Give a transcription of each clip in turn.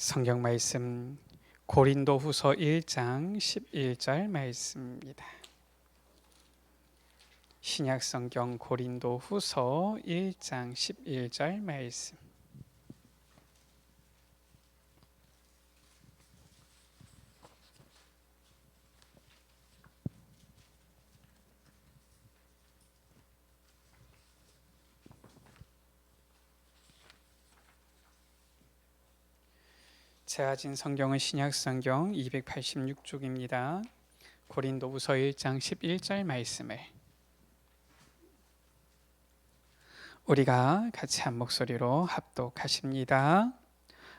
성경 말씀 고린도후서 1장 11절 말씀입니다. 신약 성경 고린도후서 1장 11절 말씀. 제가 진 성경은 신약 성경 286쪽입니다. 고린도후서 1장 11절 말씀을 우리가 같이 한 목소리로 합독하십니다.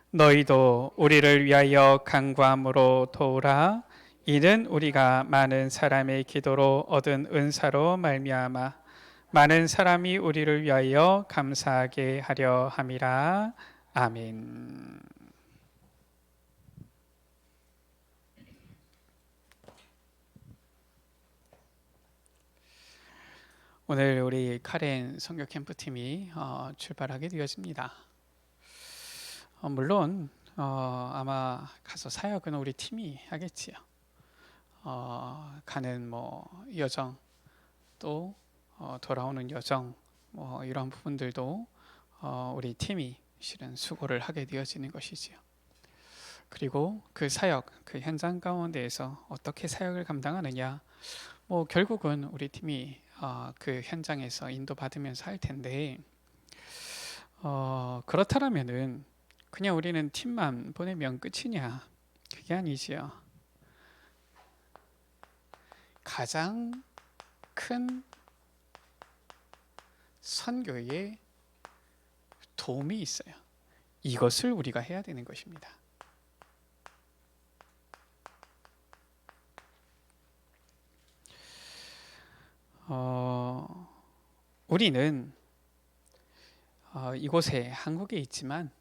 너희도 우리를 위하여 간구함으로 도우라. 이는 우리가 많은 사람의 기도로 얻은 은사로 말미암아 많은 사람이 우리를 위하여 감사하게 하려 함이라. 아멘. 오늘 우리 카렌 선교 캠프 팀이 출발하게 되었습니다. 물론 아마 가서 사역은 우리 팀이 하겠지요. 가는 여정 또 돌아오는 여정 이런 부분들도 우리 팀이 실은 수고를 하게 되어지는 것이지요. 그리고 그 사역, 그 현장 가운데에서 어떻게 사역을 감당하느냐, 결국은 우리 팀이 그 현장에서 인도받으면서 할 텐데, 그렇다면은 그냥 우리는 팀만 보내면 끝이냐? 그게 아니지요. 가장 큰 선교에 도움이 있어요. 이것을 우리가 해야 되는 것입니다. 우리는 이곳에 한국에 있지만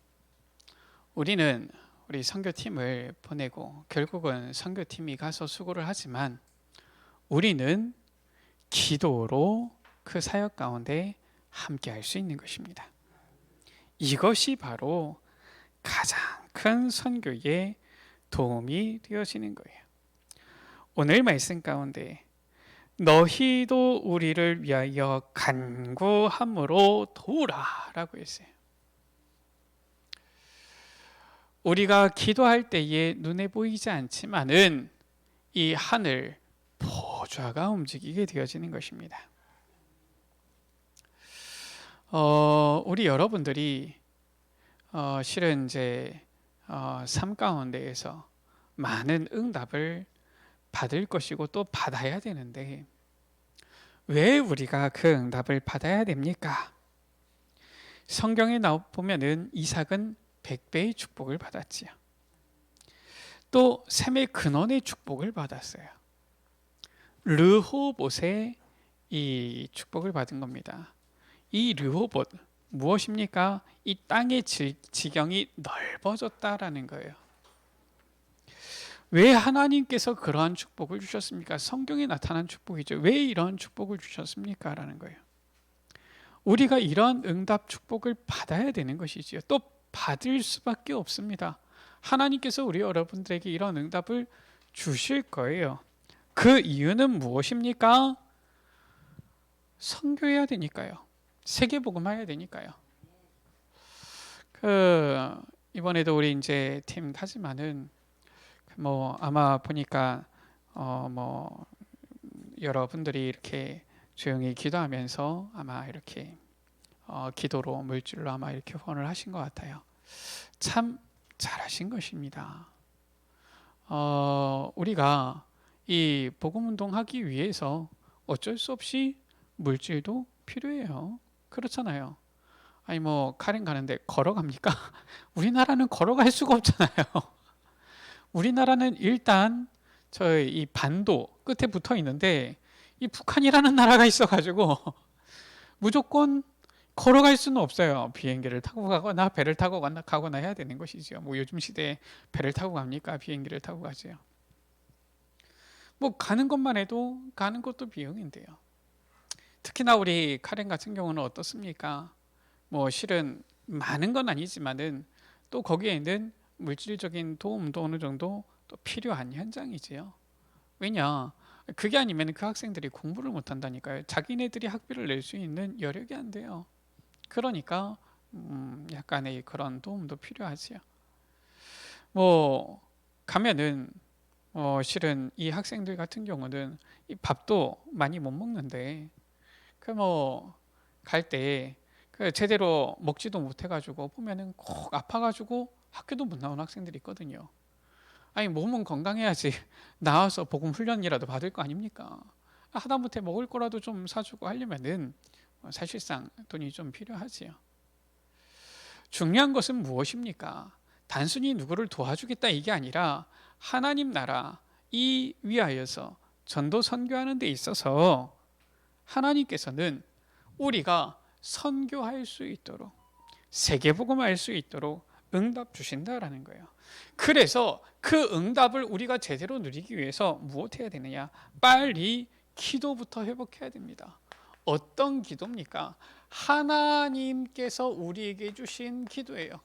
우리는 우리 선교팀을 보내고 결국은 선교팀이 가서 수고를 하지만 우리는 기도로 그 사역 가운데 함께 할 수 있는 것입니다. 이것이 바로 가장 큰 선교에 도움이 되어지는 거예요. 오늘 말씀 가운데 너희도 우리를 위하여 간구함으로 도우라 라고 했어요. 우리가 기도할 때에 눈에 보이지 않지만은 이 하늘 보좌가 움직이게 되어지는 것입니다. 우리 여러분들이 실은 이제 삶 가운데에서 많은 응답을 받을 것이고 또 받아야 되는데 왜 우리가 그 응답을 받아야 됩니까? 성경에 보면은 이삭은 100배의 축복을 받았지요. 또 셈의 근원의 축복을 받았어요. 르호봇의 이 축복을 받은 겁니다. 이 르호봇 무엇입니까? 이 땅의 지경이 넓어졌다라는 거예요. 왜 하나님께서 그러한 축복을 주셨습니까? 성경에 나타난 축복이죠. 왜 이런 축복을 주셨습니까? 라는 거예요. 우리가 이런 응답 축복을 받아야 되는 것이지요. 또 받을 수밖에 없습니다. 하나님께서 우리 여러분들에게 이런 응답을 주실 거예요. 그 이유는 무엇입니까? 선교해야 되니까요. 세계복음해야 되니까요. 이번에도 우리 이제 팀 가지만은 아마 보니까 여러분들이 이렇게 조용히 기도하면서 아마 이렇게 기도로 물질로 아마 이렇게 후원을 하신 것 같아요. 참 잘하신 것입니다. 우리가 이 복음운동 하기 위해서 어쩔 수 없이 물질도 필요해요. 그렇잖아요. 아니 카렌 가는데 걸어갑니까? 우리나라는 걸어갈 수가 없잖아요. 우리나라는 일단 저희 이 반도 끝에 붙어 있는데 이 북한이라는 나라가 있어가지고 무조건 걸어갈 수는 없어요. 비행기를 타고 가거나 배를 타고 가거나 해야 되는 것이죠. 요즘 시대에 배를 타고 갑니까? 비행기를 타고 가죠. 가는 것만 해도 가는 것도 비용인데요. 특히나 우리 카렌 같은 경우는 어떻습니까? 실은 많은 건 아니지만은 또 거기에는 물질적인 도움도 어느 정도 또 필요한 현장이지요. 왜냐? 그게 아니면 그 학생들이 공부를 못 한다니까요. 자기네들이 학비를 낼 수 있는 여력이 안 돼요. 그러니까 약간의 그런 도움도 필요하지요. 뭐 가면은 실은 이 학생들 같은 경우는 이 밥도 많이 못 먹는데 그 뭐 갈 때 그 제대로 먹지도 못해가지고 보면은 꼭 아파가지고 학교도 못 나오는 학생들이 있거든요. 아니 몸은 건강해야지 나와서 복음 훈련이라도 받을 거 아닙니까? 하다못해 먹을 거라도 좀 사주고 하려면은 사실상 돈이 좀 필요하지요. 중요한 것은 무엇입니까? 단순히 누구를 도와주겠다 이게 아니라 하나님 나라 이 위하여서 전도 선교하는 데 있어서 하나님께서는 우리가 선교할 수 있도록 세계복음할 수 있도록 응답 주신다라는 거예요. 그래서 그 응답을 우리가 제대로 누리기 위해서 무엇해야 되느냐? 빨리 기도부터 회복해야 됩니다. 어떤 기도입니까? 하나님께서 우리에게 주신 기도예요.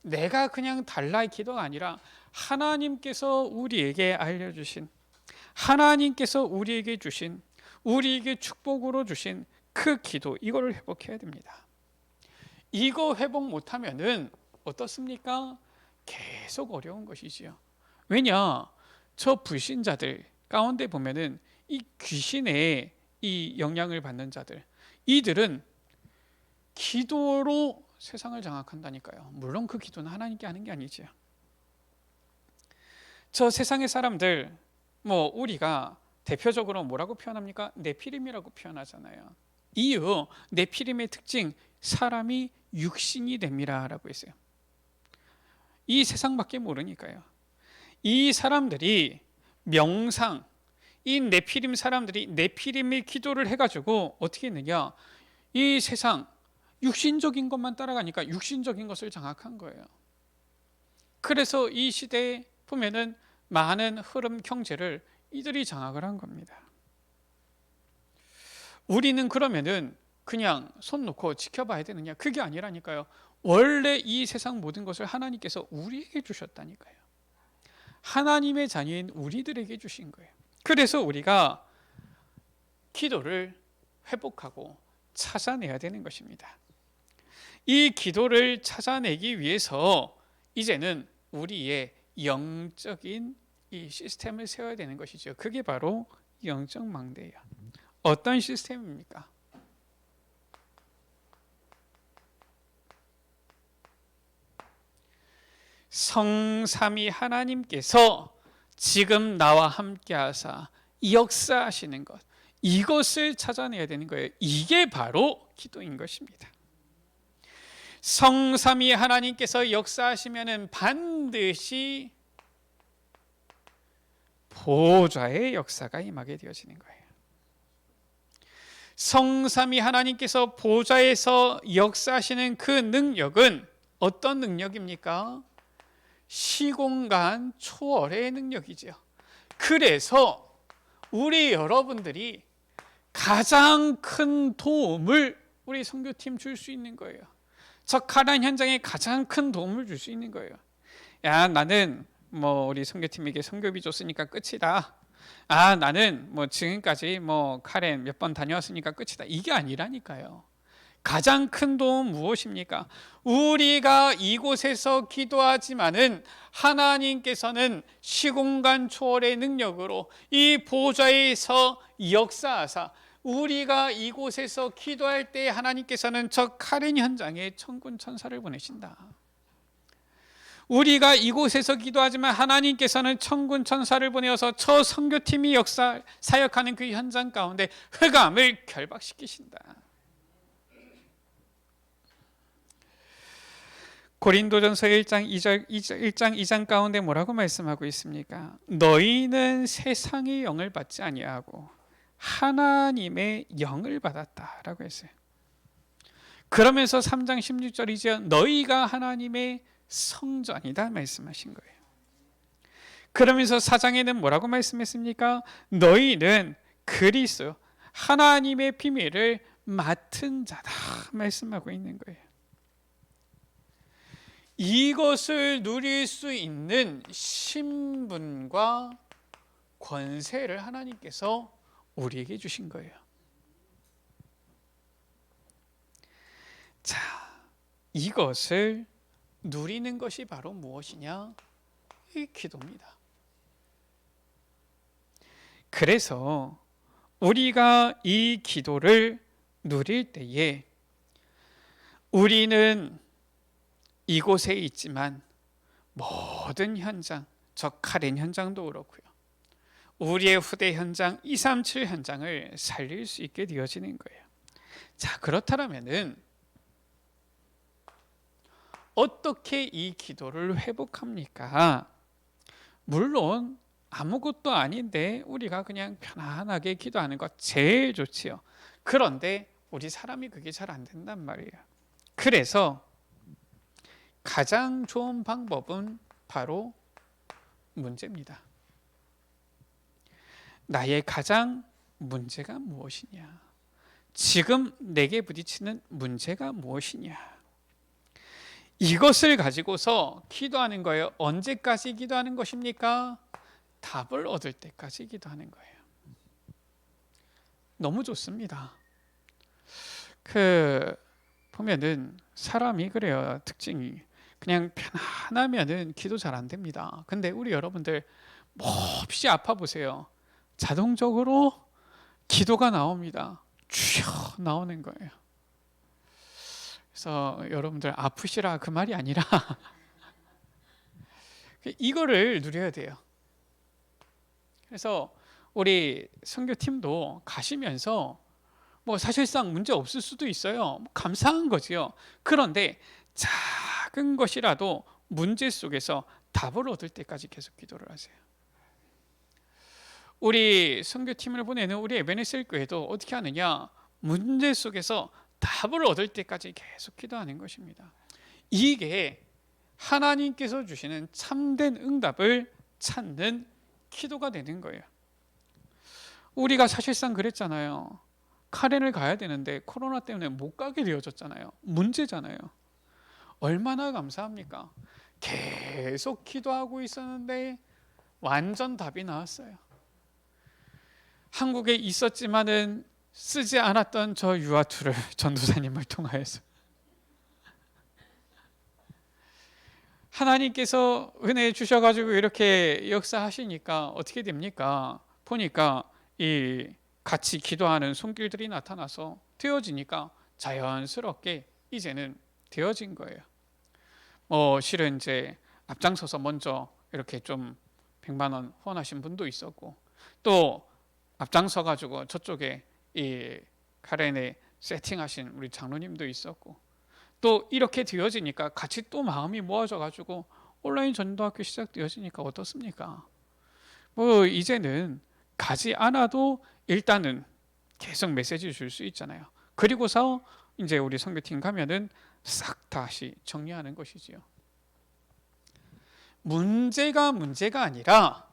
내가 그냥 달라의 기도가 아니라 하나님께서 우리에게 알려주신, 하나님께서 우리에게 주신, 우리에게 축복으로 주신 그 기도, 이거를 회복해야 됩니다. 이거 회복 못하면은 어떻습니까? 계속 어려운 것이지요. 왜냐? 저 불신자들 가운데 보면은 이 귀신의 이 영향을 받는 자들, 이들은 기도로 세상을 장악한다니까요. 물론 그 기도는 하나님께 하는 게 아니지요. 저 세상의 사람들, 뭐 우리가 대표적으로 뭐라고 표현합니까? 네피림이라고 표현하잖아요. 이유, 네피림의 특징, 사람이 육신이 됨이라라고 했어요. 이 세상밖에 모르니까요. 이 사람들이 명상, 이 네피림 사람들이 네피림의 기도를 해가지고 어떻게 했느냐? 이 세상 육신적인 것만 따라가니까 육신적인 것을 장악한 거예요. 그래서 이 시대에 보면은 많은 흐름 경제를 이들이 장악을 한 겁니다. 우리는 그러면은 그냥 손 놓고 지켜봐야 되느냐? 그게 아니라니까요. 원래 이 세상 모든 것을 하나님께서 우리에게 주셨다니까요. 하나님의 자녀인 우리들에게 주신 거예요. 그래서 우리가 기도를 회복하고 찾아내야 되는 것입니다. 이 기도를 찾아내기 위해서 이제는 우리의 영적인 이 시스템을 세워야 되는 것이죠. 그게 바로 영적 망대예요. 어떤 시스템입니까? 성삼위 하나님께서 지금 나와 함께 하사 역사하시는 것, 이것을 찾아내야 되는 거예요. 이게 바로 기도인 것입니다. 성삼위 하나님께서 역사하시면은 반드시 보좌의 역사가 임하게 되어지는 거예요. 성삼위 하나님께서 보좌에서 역사하시는 그 능력은 어떤 능력입니까? 시공간 초월의 능력이죠. 그래서 우리 여러분들이 가장 큰 도움을 우리 선교팀 줄 수 있는 거예요. 저 가난 현장에 가장 큰 도움을 줄 수 있는 거예요. 야, 나는 뭐 우리 선교팀에게 선교비 줬으니까 끝이다. 아, 나는 뭐 지금까지 뭐 카렌 몇 번 다녀왔으니까 끝이다. 이게 아니라니까요. 가장 큰 도움 무엇입니까? 우리가 이곳에서 기도하지만은 하나님께서는 시공간 초월의 능력으로 이 보좌에서 역사하사 우리가 이곳에서 기도할 때 하나님께서는 저 카렌 현장에 천군 천사를 보내신다. 우리가 이곳에서 기도하지만 하나님께서는 천군 천사를 보내어서 저 선교팀이 사역하는 그 현장 가운데 흑암을 결박시키신다. 고린도전서 1장 2장 가운데 뭐라고 말씀하고 있습니까? 너희는 세상의 영을 받지 아니하고 하나님의 영을 받았다라고 했어요. 그러면서 3장 16절이죠. 너희가 하나님의 성전이다 말씀하신 거예요. 그러면서 4장에는 뭐라고 말씀했습니까? 너희는 그리스도 하나님의 비밀을 맡은 자다 말씀하고 있는 거예요. 이것을 누릴 수 있는 신분과 권세를 하나님께서 우리에게 주신 거예요. 자, 이것을 누리는 것이 바로 무엇이냐? 이 기도입니다. 그래서 우리가 이 기도를 누릴 때에 우리는 이곳에 있지만 모든 현장, 저 카렌 현장도 그렇고요, 우리의 후대 현장 237 현장을 살릴 수 있게 되어지는 거예요. 자, 그렇다면은 어떻게 이 기도를 회복합니까? 물론 아무것도 아닌데 우리가 그냥 편안하게 기도하는 것 제일 좋지요. 그런데 우리 사람이 그게 잘 안 된단 말이에요. 그래서 가장 좋은 방법은 바로 문제입니다. 나의 가장 문제가 무엇이냐? 지금 내게 부딪히는 문제가 무엇이냐? 이것을 가지고서 기도하는 거예요. 언제까지 기도하는 것입니까? 답을 얻을 때까지 기도하는 거예요. 너무 좋습니다. 보면은 사람이 그래요. 특징이 그냥 편안하면은 기도 잘 안 됩니다. 근데 우리 여러분들 몹시 아파 보세요. 자동적으로 기도가 나옵니다. 주여 나오는 거예요. 그래서 여러분들 아프시라 그 말이 아니라 이거를 누려야 돼요. 그래서 우리 선교팀도 가시면서 사실상 문제 없을 수도 있어요. 감사한 거지요. 그런데 작은 것이라도 문제 속에서 답을 얻을 때까지 계속 기도를 하세요. 우리 선교팀을 보내는 우리 에베네셀 교회도 어떻게 하느냐? 문제 속에서 답을 얻을 때까지 계속 기도하는 것입니다. 이게 하나님께서 주시는 참된 응답을 찾는 기도가 되는 거예요. 우리가 사실상 그랬잖아요. 카렌을 가야 되는데 코로나 때문에 못 가게 되어졌잖아요. 문제잖아요. 얼마나 감사합니까? 계속 기도하고 있었는데 완전 답이 나왔어요. 한국에 있었지만은 쓰지 않았던 저 유아투를 전도사님을 통하여서 하나님께서 은혜 주셔가지고 이렇게 역사하시니까 어떻게 됩니까? 보니까 이 같이 기도하는 손길들이 나타나서 되어지니까 자연스럽게 이제는 되어진 거예요. 실은 이제 앞장서서 먼저 이렇게 좀 100만 원 후원하신 분도 있었고, 또 앞장서 가지고 저쪽에 이 카렌에 세팅하신 우리 장로님도 있었고, 또 이렇게 되어지니까 같이 또 마음이 모아져 가지고 온라인 전도학교 시작되어지니까 어떻습니까? 이제는 가지 않아도 일단은 계속 메시지 줄 수 있잖아요. 그리고서 이제 우리 선교팀 가면은 싹 다시 정리하는 것이지요. 문제가 아니라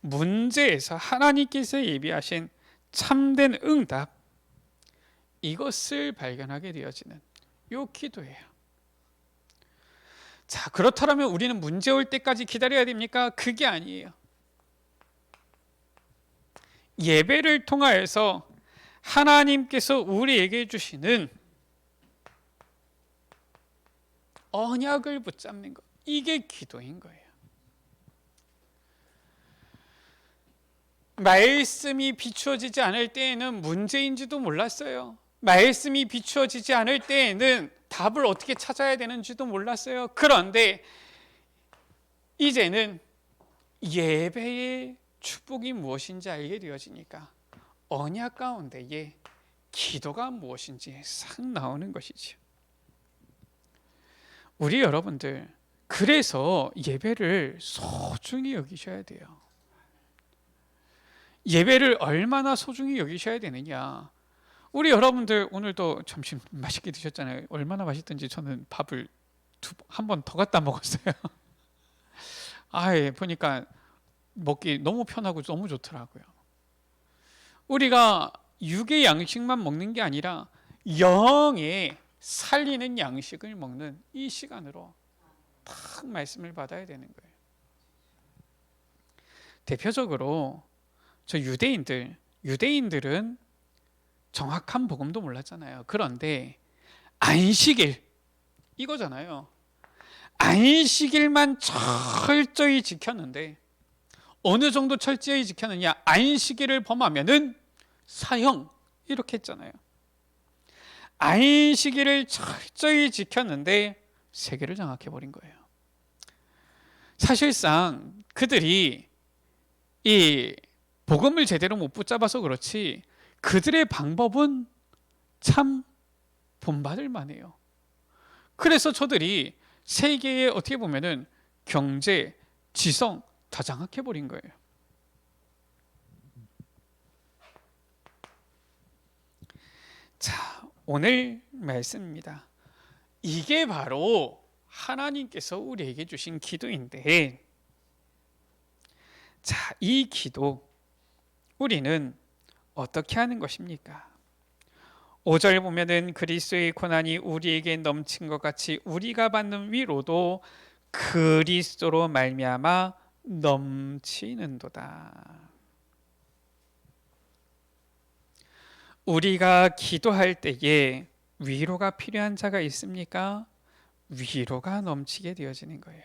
문제에서 하나님께서 예비하신 참된 응답, 이것을 발견하게 되어지는 요 기도예요. 자, 그렇다면 우리는 문제 올 때까지 기다려야 됩니까? 그게 아니에요. 예배를 통하여서 하나님께서 우리에게 주시는 언약을 붙잡는 것, 이게 기도인 거예요. 말씀이 비추어지지 않을 때에는 문제인지도 몰랐어요. 말씀이 비추어지지 않을 때에는 답을 어떻게 찾아야 되는지도 몰랐어요. 그런데 이제는 예배의 축복이 무엇인지 알게 되어지니까 언약 가운데에 기도가 무엇인지 싹 나오는 것이죠. 우리 여러분들, 그래서 예배를 소중히 여기셔야 돼요. 예배를 얼마나 소중히 여기셔야 되느냐. 우리 여러분들 오늘도 점심 맛있게 드셨잖아요. 얼마나 맛있든지 저는 밥을 한 번 더 갖다 먹었어요. 보니까 먹기 너무 편하고 너무 좋더라고요. 우리가 육의 양식만 먹는 게 아니라 영의 살리는 양식을 먹는 이 시간으로 딱 말씀을 받아야 되는 거예요. 대표적으로 저 유대인들은 정확한 복음도 몰랐잖아요. 그런데 안식일 이거잖아요. 안식일만 철저히 지켰는데 어느 정도 철저히 지켰느냐? 안식일을 범하면은 사형 이렇게 했잖아요. 안식일을 철저히 지켰는데 세계를 장악해 버린 거예요. 사실상 그들이 이 복음을 제대로 못 붙잡아서 그렇지 그들의 방법은 참 본받을 만해요. 그래서 저들이 세계에 어떻게 보면은 경제, 지성 다 장악해 버린 거예요. 자, 오늘 말씀입니다. 이게 바로 하나님께서 우리에게 주신 기도인데, 자, 이 기도 우리는 어떻게 하는 것입니까? 5절 보면은 그리스도의 고난이 우리에게 넘친 것 같이 우리가 받는 위로도 그리스도로 말미암아 넘치는도다. 우리가 기도할 때에 위로가 필요한 자가 있습니까? 위로가 넘치게 되어지는 거예요.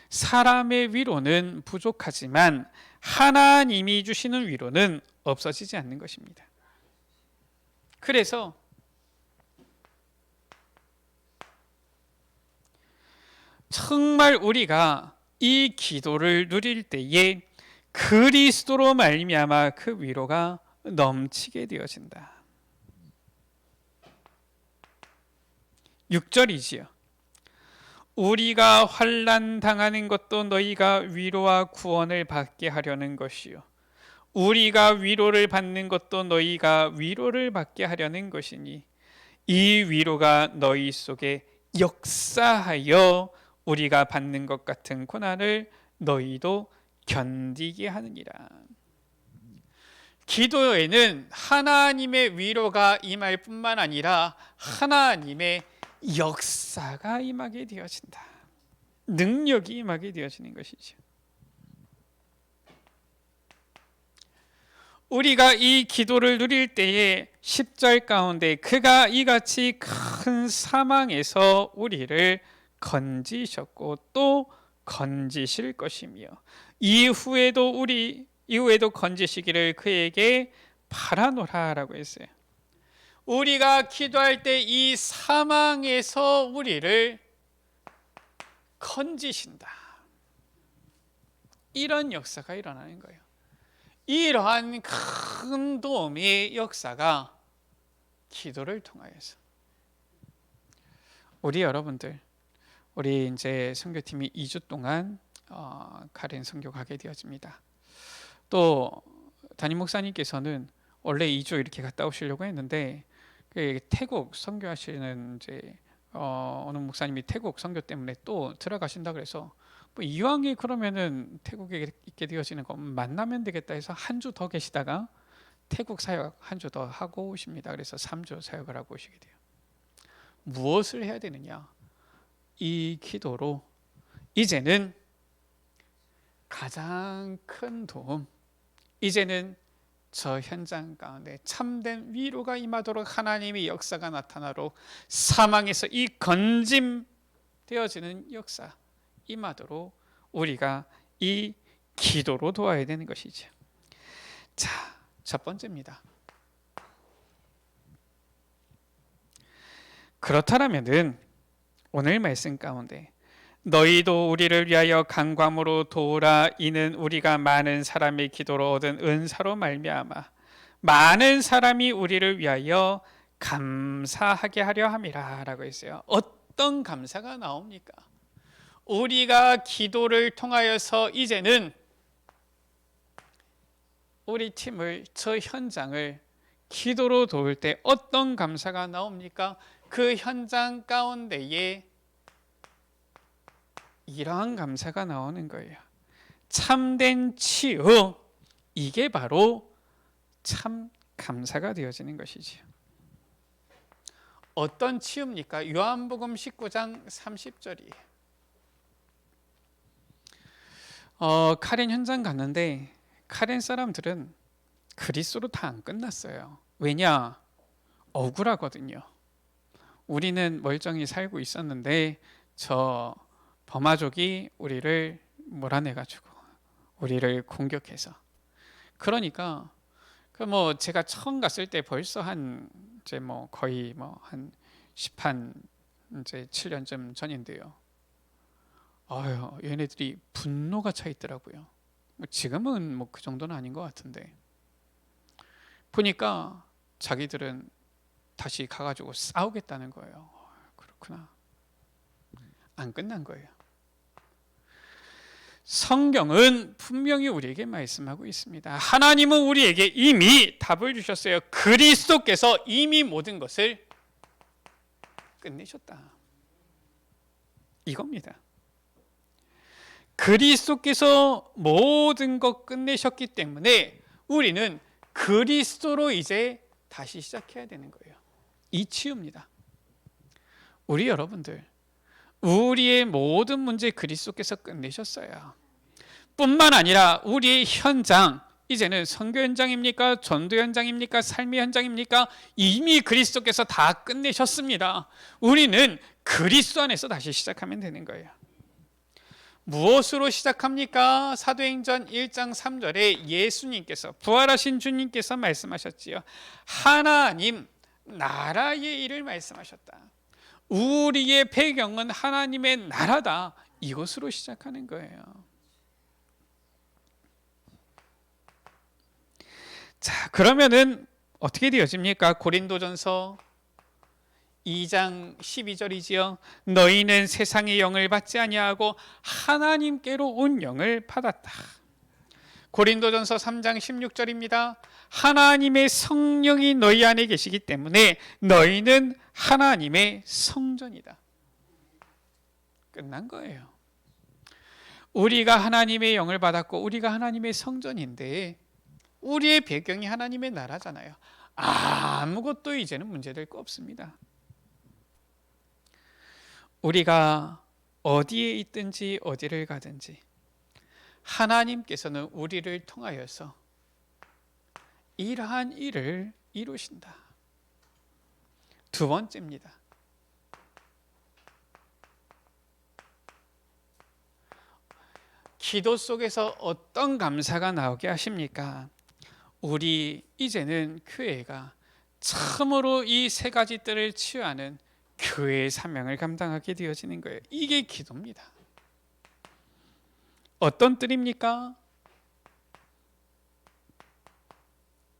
사람의 위로는 부족하지만 하나님이 주시는 위로는 없어지지 않는 것입니다. 그래서 정말 우리가 이 기도를 누릴 때에 그리스도로 말미암아 그 위로가 넘치게 되어진다. 6절이지요. 우리가 환난 당하는 것도 너희가 위로와 구원을 받게 하려는 것이요 우리가 위로를 받는 것도 너희가 위로를 받게 하려는 것이니 이 위로가 너희 속에 역사하여 우리가 받는 것 같은 고난을 너희도 견디게 하느니라. 기도에는 하나님의 위로가 임할 뿐만 아니라 하나님의 역사가 임하게 되어진다. 능력이 임하게 되어지는 것이죠. 우리가 이 기도를 누릴 때에 10절 가운데 그가 이같이 큰 사망에서 우리를 건지셨고 또 건지실 것이며 이후에도 건지시기를 그에게 바라노라라고 했어요. 우리가 기도할 때 이 사망에서 우리를 건지신다. 이런 역사가 일어나는 거예요. 이러한 큰 도움의 역사가 기도를 통하여서 우리 여러분들 우리 이제 선교팀이 2주 동안 가렌 선교 가게 되어집니다. 또 담임 목사님께서는 원래 2주 이렇게 갔다 오시려고 했는데 태국 선교하시는 이제 어느 목사님이 태국 선교 때문에 또 들어가신다 그래서 뭐 이왕에 그러면은 태국에 있게 되어지는 거 만나면 되겠다 해서 한 주 더 계시다가 태국 사역 한 주 더 하고 오십니다. 그래서 3주 사역을 하고 오시게 돼요. 무엇을 해야 되느냐? 이 기도로 이제는 가장 큰 도움, 이제는 저 현장 가운데 참된 위로가 임하도록 하나님의 역사가 나타나로 사망에서 이 건짐되어지는 역사 임하도록 우리가 이 기도로 도와야 되는 것이죠. 자, 첫 번째입니다. 그렇다면은 오늘 말씀 가운데 너희도 우리를 위하여 간구함으로 도우라. 이는 우리가 많은 사람의 기도로 얻은 은사로 말미암아 많은 사람이 우리를 위하여 감사하게 하려 함이라 라고 했어요. 어떤 감사가 나옵니까? 우리가 기도를 통하여서 이제는 우리 팀을, 저 현장을 기도로 도울 때 어떤 감사가 나옵니까? 그 현장 가운데에 이러한 감사가 나오는 거예요. 참된 치유, 이게 바로 참 감사가 되어지는 것이지요. 어떤 치유입니까? 요한복음 19장 30절이에요. 카렌 현장 갔는데 카렌 사람들은 그리스도로 다 안 끝났어요. 왜냐? 억울하거든요. 우리는 멀쩡히 살고 있었는데 저 버마족이 우리를 몰아내가지고 우리를 공격해서, 그러니까 제가 처음 갔을 때 벌써 이제 거의 한 7년쯤 전인데요. 얘네들이 분노가 차 있더라고요. 지금은 그 정도는 아닌 것 같은데, 보니까 자기들은 다시 가가지고 싸우겠다는 거예요. 그렇구나. 안 끝난 거예요. 성경은 분명히 우리에게 말씀하고 있습니다. 하나님은 우리에게 이미 답을 주셨어요. 그리스도께서 이미 모든 것을 끝내셨다. 이겁니다. 그리스도께서 모든 것 끝내셨기 때문에 우리는 그리스도로 이제 다시 시작해야 되는 거예요. 이 치유입니다. 우리 여러분들, 우리의 모든 문제 그리스도께서 끝내셨어요. 뿐만 아니라 우리의 현장, 이제는 선교 현장입니까? 전도 현장입니까? 삶의 현장입니까? 이미 그리스도께서 다 끝내셨습니다. 우리는 그리스도 안에서 다시 시작하면 되는 거예요. 무엇으로 시작합니까? 사도행전 1장 3절에 예수님께서, 부활하신 주님께서 말씀하셨지요. 하나님 나라의 일을 말씀하셨다. 우리의 배경은 하나님의 나라다. 이것으로 시작하는 거예요. 자, 그러면은 어떻게 되어집니까? 고린도전서 2장 12절이지요. 너희는 세상의 영을 받지 아니하고 하나님께로 온 영을 받았다. 고린도전서 3장 16절입니다. 하나님의 성령이 너희 안에 계시기 때문에 너희는 하나님의 성전이다. 끝난 거예요. 우리가 하나님의 영을 받았고 우리가 하나님의 성전인데 우리의 배경이 하나님의 나라잖아요. 아무것도 이제는 문제될 거 없습니다. 우리가 어디에 있든지 어디를 가든지 하나님께서는 우리를 통하여서 이러한 일을 이루신다. 두 번째입니다. 기도 속에서 어떤 감사가 나오게 하십니까? 우리 이제는 교회가 참으로 이 세 가지 뜰을 치유하는 교회의 사명을 감당하게 되어지는 거예요. 이게 기도입니다. 어떤 뜰입니까?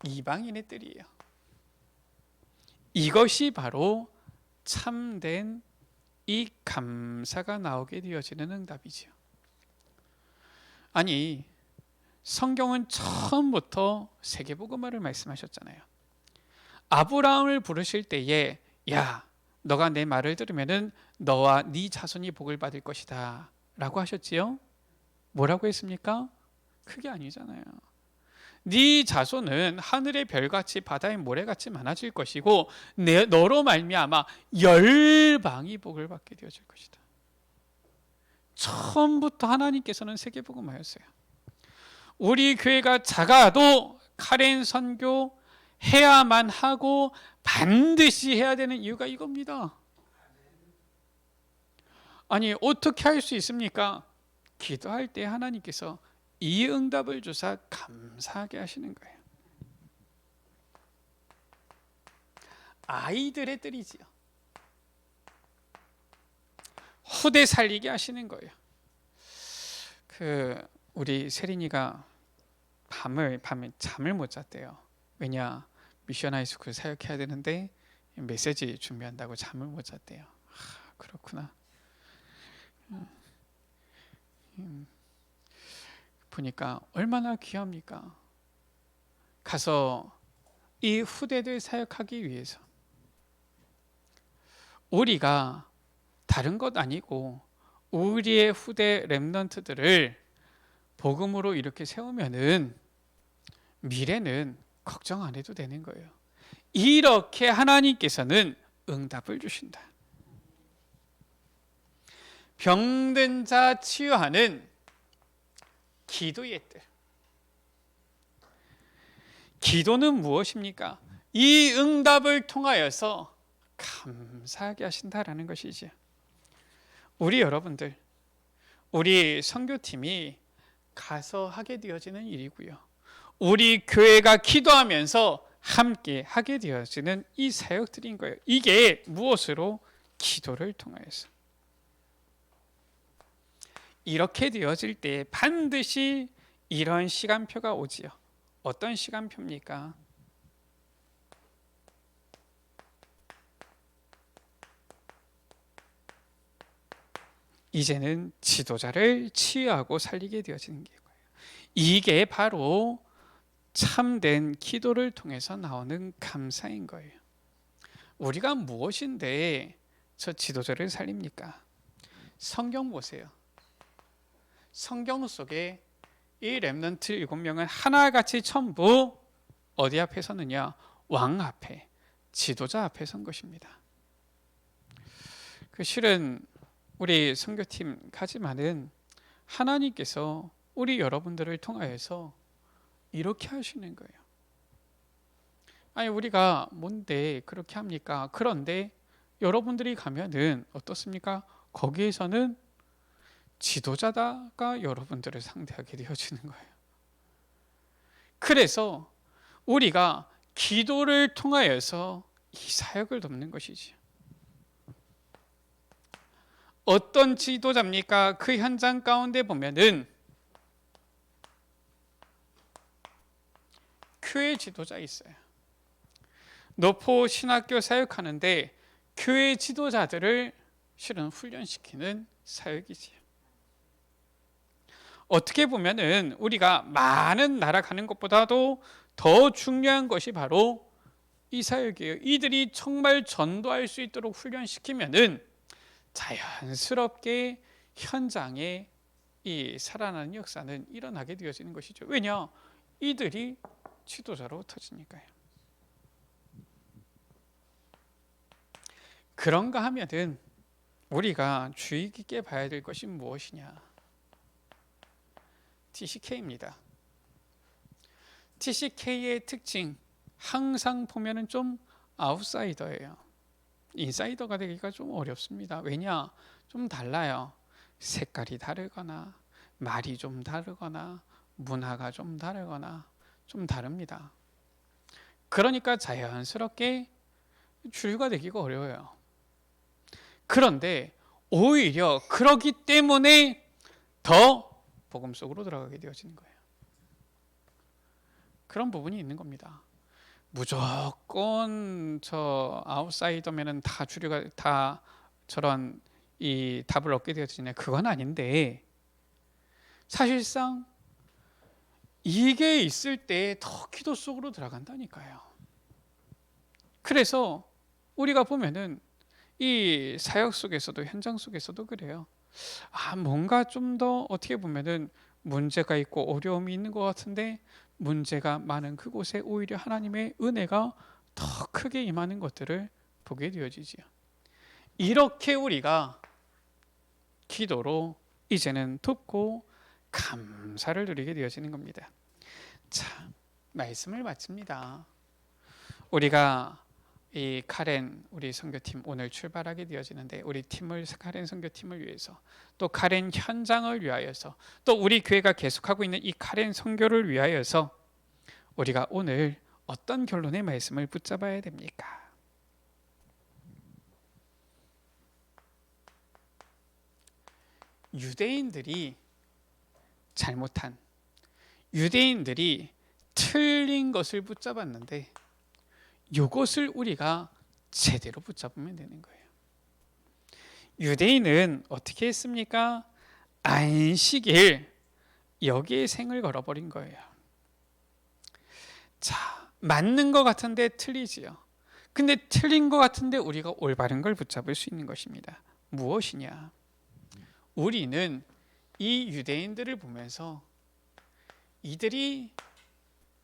이방인의 뜰이에요. 이것이 바로 참된 이 감사가 나오게 되어지는 응답이죠. 아니, 성경은 처음부터 세계복음화를 말씀하셨잖아요. 아브라함을 부르실 때에 야, 너가 내 말을 들으면은 너와 네 자손이 복을 받을 것이다 라고 하셨지요. 뭐라고 했습니까? 그게 아니잖아요. 네 자손은 하늘의 별같이 바다의 모래같이 많아질 것이고 너로 말미암아 열방이 복을 받게 되어질 것이다. 처음부터 하나님께서는 세계복음화였어요. 우리 교회가 작아도 카렌 선교 해야만 하고 반드시 해야 되는 이유가 이겁니다. 아니, 어떻게 할 수 있습니까? 기도할 때 하나님께서 이 응답을 주사 감사하게 하시는 거예요. 아이들의 뜰이지요. 후대 살리게 하시는 거예요. 우리 세린이가 밤에 잠을 못 잤대요. 왜냐? 미션 하이스쿨 사역해야 되는데 메시지 준비한다고 잠을 못 잤대요. 그렇구나. 보니까 얼마나 귀합니까? 가서 이 후대들 사역하기 위해서 우리가 다른 것 아니고 우리의 후대 렘넌트들을 복음으로 이렇게 세우면은 미래는 걱정 안 해도 되는 거예요. 이렇게 하나님께서는 응답을 주신다. 병든 자 치유하는 기도의 뜰. 기도는 무엇입니까? 이 응답을 통하여서 감사하게 하신다라는 것이지. 우리 여러분들, 우리 선교팀이 가서 하게 되어지는 일이고요. 우리 교회가 기도하면서 함께 하게 되어지는 이 사역들인 거예요. 이게 무엇으로? 기도를 통하여서. 이렇게 되어질 때 반드시 이런 시간표가 오지요. 어떤 시간표입니까? 이제는 지도자를 치유하고 살리게 되어지는 거예요. 이게 바로 참된 기도를 통해서 나오는 감사인 거예요. 우리가 무엇인데 저 지도자를 살립니까? 성경 보세요. 성경 속에 이 렘넌트 7명은 하나같이 전부 어디 앞에 서느냐? 왕 앞에, 지도자 앞에 선 것입니다. 그 실은 우리 선교팀 가지만은 하나님께서 우리 여러분들을 통하여서 이렇게 하시는 거예요. 아니 우리가 뭔데 그렇게 합니까? 그런데 여러분들이 가면은 어떻습니까? 거기에서는 지도자가 여러분들을 상대하게 되어지는 거예요. 그래서 우리가 기도를 통하여서 이 사역을 돕는 것이지. 어떤 지도자입니까? 그 현장 가운데 보면은 교회 지도자 있어요. 노포 신학교 사역하는데 교회 지도자들을 실은 훈련시키는 사역이지요. 어떻게 보면은 우리가 많은 나라 가는 것보다도 더 중요한 것이 바로 이 사역이에요. 이들이 정말 전도할 수 있도록 훈련시키면은 자연스럽게 현장에 이 살아나는 역사는 일어나게 되어지는 것이죠. 왜냐? 이들이 지도자로 터지니까요. 그런가 하면은 우리가 주의 깊게 봐야 될 것이 무엇이냐? TCK입니다. TCK의 특징, 항상 보면은 좀 아웃사이더예요. 인사이더가 되기가 좀 어렵습니다. 왜냐? 좀 달라요. 색깔이 다르거나 말이 좀 다르거나 문화가 좀 다르거나 좀 다릅니다. 그러니까 자연스럽게 주류가 되기가 어려워요. 그런데 오히려 그러기 때문에 더 복음 속으로 들어가게 되어지는 거예요. 그런 부분이 있는 겁니다. 무조건 저 아웃사이더면은 다 주류가 다 저런 이 답을 얻게 되어지냐? 그건 아닌데 사실상 이게 있을 때 더 기도 속으로 들어간다니까요. 그래서 우리가 보면은 이 사역 속에서도 현장 속에서도 그래요. 뭔가 좀 더 어떻게 보면은 문제가 있고 어려움이 있는 것 같은데 문제가 많은 그곳에 오히려 하나님의 은혜가 더 크게 임하는 것들을 보게 되어지지요. 이렇게 우리가 기도로 이제는 돕고 감사를 누리게 되어지는 겁니다. 자, 말씀을 마칩니다. 우리가 이 카렌 우리 선교팀 오늘 출발하게 되어지는데 우리 팀을 카렌 선교팀을 위해서 또 카렌 현장을 위하여서 또 우리 교회가 계속하고 있는 이 카렌 선교를 위하여서 우리가 오늘 어떤 결론의 말씀을 붙잡아야 됩니까? 유대인들이 잘못한 유대인들이 틀린 것을 붙잡았는데 이것을 우리가 제대로 붙잡으면 되는 거예요. 유대인은 어떻게 했습니까? 안식일 여기에 생을 걸어버린 거예요. 자, 맞는 것 같은데 틀리지요. 근데 틀린 것 같은데 우리가 올바른 걸 붙잡을 수 있는 것입니다. 무엇이냐? 우리는 이 유대인들을 보면서 이들이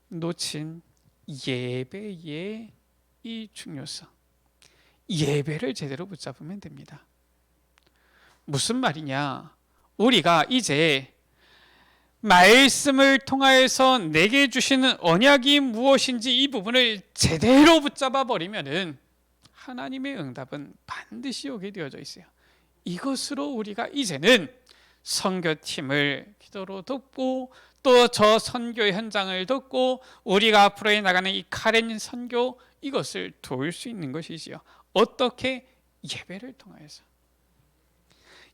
놓친 예배의 이 중요성, 예배를 제대로 붙잡으면 됩니다. 무슨 말이냐? 우리가 이제 말씀을 통하여서 내게 주시는 언약이 무엇인지 이 부분을 제대로 붙잡아 버리면은 하나님의 응답은 반드시 오게 되어져 있어요. 이것으로 우리가 이제는 선교팀을 기도로 돕고 또 저 선교 현장을 돕고 우리가 앞으로 해 나가는 이 카렌 선교 이것을 도울 수 있는 것이지요. 어떻게? 예배를 통하여서.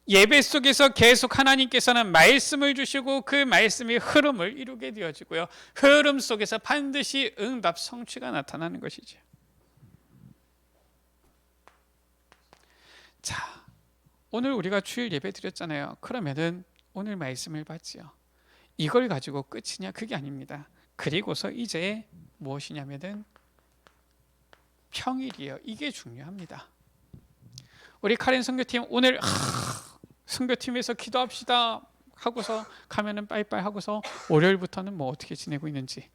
예배 속에서 계속 하나님께서는 말씀을 주시고 그 말씀이 흐름을 이루게 되어지고요. 흐름 속에서 반드시 응답 성취가 나타나는 것이죠. 자, 오늘 우리가 주일 예배 드렸잖아요. 그러면은 오늘 말씀을 봤지요. 이걸 가지고 끝이냐? 그게 아닙니다. 그리고서 이제 무엇이냐면은 평일이에요. 이게 중요합니다. 우리 카렌 선교팀 오늘 선교팀에서 기도합시다 하고서 가면은 빠이빠이 하고서 월요일부터는 뭐 어떻게 지내고 있는지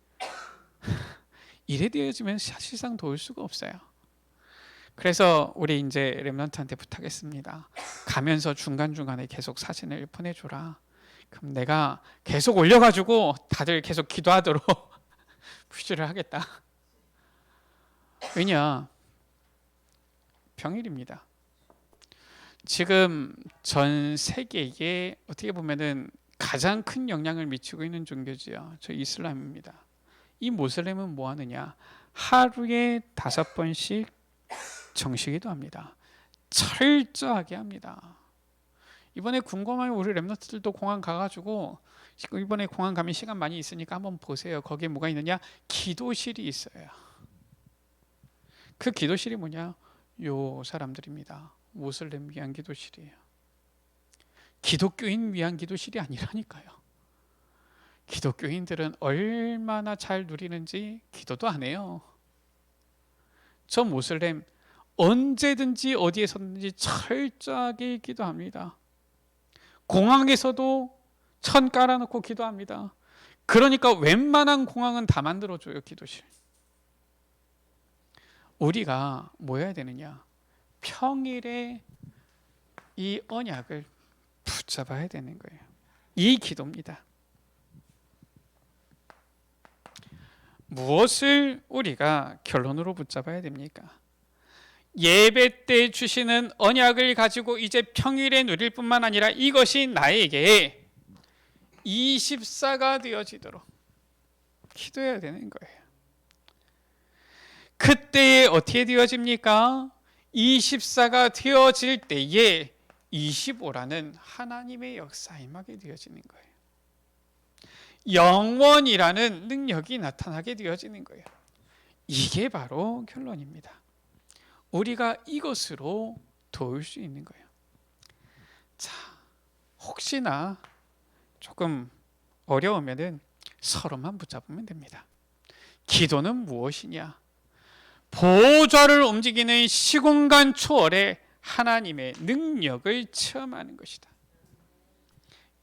이래 되어지면 사실상 도울 수가 없어요. 그래서 우리 이제 렘넌트한테 부탁했습니다. 가면서 중간중간에 계속 사진을 보내줘라. 그럼 내가 계속 올려가지고 다들 계속 기도하도록 푸시를 하겠다. 왜냐? 평일입니다. 지금 전 세계에 어떻게 보면은 가장 큰 영향을 미치고 있는 종교지요. 저 이슬람입니다. 이 모슬렘은 뭐 하느냐? 하루에 5번씩 정식기도 합니다. 철저하게 합니다. 이번에 궁금하면 우리 렘넌트들도 공항 가가지고 이번에 공항 가면 시간 많이 있으니까 한번 보세요. 거기에 뭐가 있느냐? 기도실이 있어요. 그 기도실이 뭐냐? 요 사람들입니다. 모슬렘 위한 기도실이에요. 기독교인 위한 기도실이 아니라니까요. 기독교인들은 얼마나 잘 누리는지 기도도 안 해요. 저 모슬렘 언제든지 어디에서든지 철저하게 기도합니다. 공항에서도 천 깔아놓고 기도합니다. 그러니까 웬만한 공항은 다 만들어줘요. 기도실. 우리가 뭐 해야 되느냐? 평일에 이 언약을 붙잡아야 되는 거예요. 이 기도입니다. 무엇을 우리가 결론으로 붙잡아야 됩니까? 예배 때 주시는 언약을 가지고 이제 평일에 누릴 뿐만 아니라 이것이 나에게 24가 되어지도록 기도해야 되는 거예요. 그때에 어떻게 되어집니까? 24가 되어질 때에 25라는 하나님의 역사 임하게 되어지는 거예요. 영원이라는 능력이 나타나게 되어지는 거예요. 이게 바로 결론입니다. 우리가 이것으로 도울 수 있는 거예요. 자, 혹시나 조금 어려우면은 서로만 붙잡으면 됩니다. 기도는 무엇이냐? 보좌를 움직이는 시공간 초월에 하나님의 능력을 체험하는 것이다.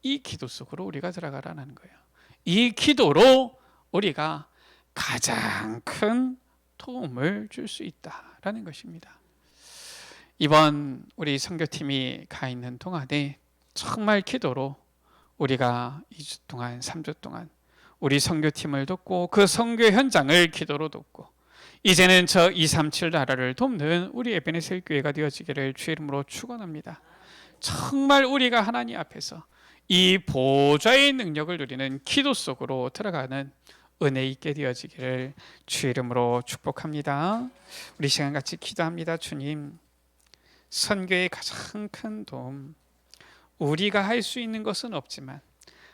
이 기도 속으로 우리가 들어가라는 거예요. 이 기도로 우리가 가장 큰 도움을 줄 수 있다라는 것입니다. 이번 우리 선교팀이 가 있는 동안에 정말 기도로 우리가 2주 동안 3주 동안 우리 선교팀을 돕고 그 선교 현장을 기도로 돕고 이제는 저 237 나라를 돕는 우리 에베네셀 교회가 되어지기를 주의 이름으로 축원합니다. 정말 우리가 하나님 앞에서 이 보좌의 능력을 누리는 기도 속으로 들어가는 은혜 있게 되어지기를 주의 이름으로 축복합니다. 우리 시간 같이 기도합니다. 주님, 선교의 가장 큰 도움, 우리가 할 수 있는 것은 없지만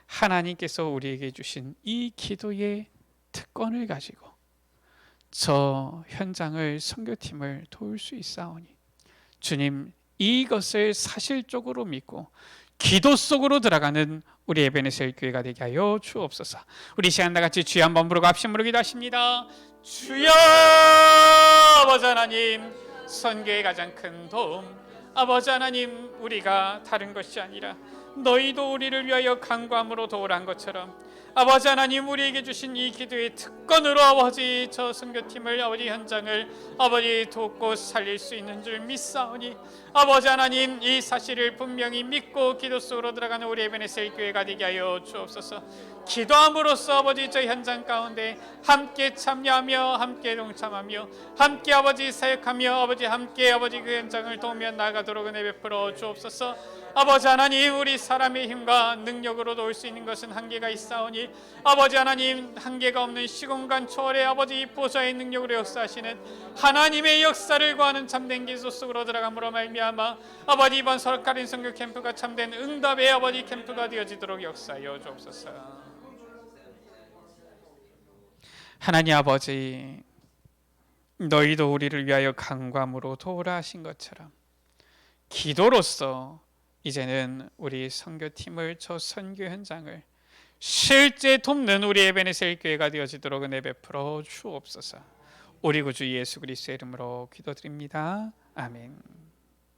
하나님께서 우리에게 주신 이 기도의 특권을 가지고 저 현장을 선교팀을 도울 수 있사오니 주님, 이것을 사실적으로 믿고 기도 속으로 들어가는 우리 에베네셀 교회가 되게 하여 주옵소서. 우리 시간 다 같이 주여 한번 부르고 합심으로 기도하십니다. 주여, 아버지 하나님, 선교의 가장 큰 도움, 아버지 하나님, 우리가 다른 것이 아니라 너희도 우리를 위하여 간구함으로 도우란 것처럼 아버지 하나님, 우리에게 주신 이 기도의 특권으로 아버지 저 선교팀을, 아버지 현장을 아버지 돕고 살릴 수 있는 줄 믿사오니 아버지 하나님, 이 사실을 분명히 믿고 기도 속으로 들어가는 우리 에베네셀 교회가 되게 하여 주옵소서. 기도함으로써 아버지 저 현장 가운데 함께 참여하며 함께 동참하며 함께 아버지 사역하며 아버지 함께 아버지 그 현장을 도우며 나아가도록 은혜 베풀어 주옵소서. 아버지 하나님, 우리 사람의 힘과 능력으로 도울 수 있는 것은 한계가 있사오니 아버지 하나님, 한계가 없는 시공간 초월의 아버지 보좌의 능력으로 역사하시는 하나님의 역사를 구하는 참된 기도 속으로 들어감으로 말미암아 아버지 이번 설카린 선교 캠프가 참된 응답의 아버지 캠프가 되어지도록 역사하여 주옵소서. 하나님 아버지, 너희도 우리를 위하여 간구함으로 도우라 하신 것처럼 기도로서 이제는 우리 선교팀을, 저 선교 현장을 실제 돕는 우리 에베네셀 교회가 되어지도록 은혜 베풀어 주옵소서. 우리 구주 예수 그리스도의 이름으로 기도드립니다. 아멘.